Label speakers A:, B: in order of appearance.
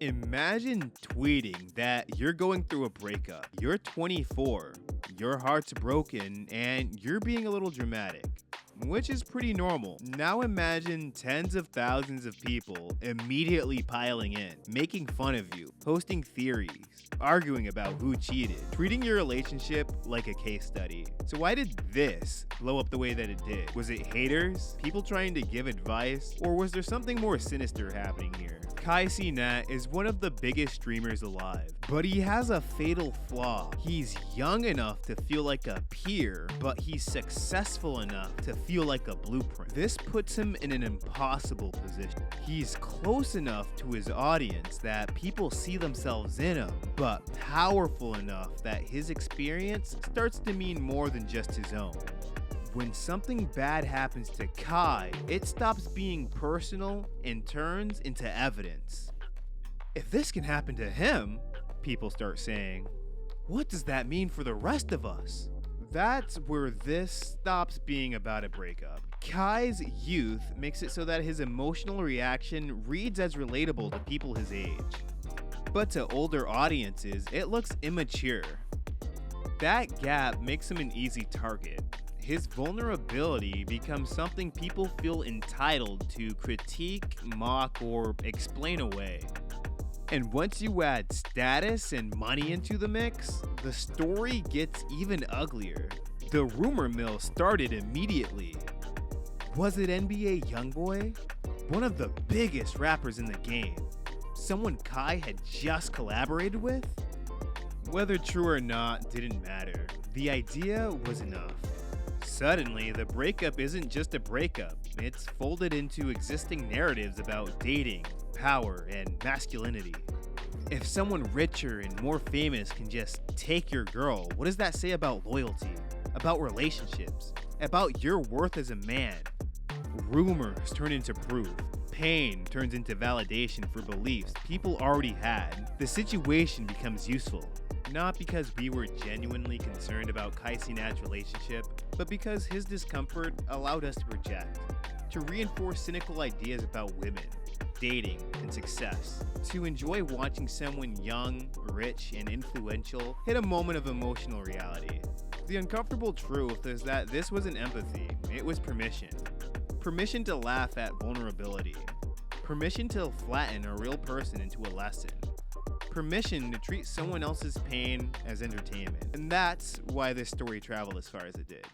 A: Imagine tweeting that you're going through a breakup. You're 24, your heart's broken, and you're being a little dramatic, which is pretty normal. Now imagine tens of thousands of people immediately piling in, making fun of you, posting theories, arguing about who cheated, treating your relationship like a case study. So why did this blow up the way that it did? Was it haters? People trying to give advice? Or was there something more sinister happening here? Cenat is one of the biggest streamers alive, but he has a fatal flaw. He's young enough to feel like a peer, but he's successful enough to feel like a blueprint. This puts him in an impossible position. He's close enough to his audience that people see themselves in him, but powerful enough that his experience starts to mean more than just his own. When something bad happens to Kai, it stops being personal and turns into evidence. If this can happen to him, people start saying, what does that mean for the rest of us? That's where this stops being about a breakup. Kai's youth makes it so that his emotional reaction reads as relatable to people his age. But to older audiences, it looks immature. That gap makes him an easy target. His vulnerability becomes something people feel entitled to critique, mock, or explain away. And once you add status and money into the mix, the story gets even uglier. The rumor mill started immediately. Was it NBA Youngboy? One of the biggest rappers in the game. Someone Kai had just collaborated with? Whether true or not didn't matter. The idea was enough. Suddenly, the breakup isn't just a breakup, it's folded into existing narratives about dating, power, and masculinity. If someone richer and more famous can just take your girl, what does that say about loyalty, about relationships, about your worth as a man? Rumors turn into proof. Pain turns into validation for beliefs people already had. The situation becomes useful. Not because we were genuinely concerned about Cenat's relationship, but because his discomfort allowed us to project, to reinforce cynical ideas about women, dating, and success, to enjoy watching someone young, rich, and influential hit a moment of emotional reality. The uncomfortable truth is that this wasn't empathy, it was permission. Permission to laugh at vulnerability. Permission to flatten a real person into a lesson. Permission to treat someone else's pain as entertainment. And that's why this story traveled as far as it did.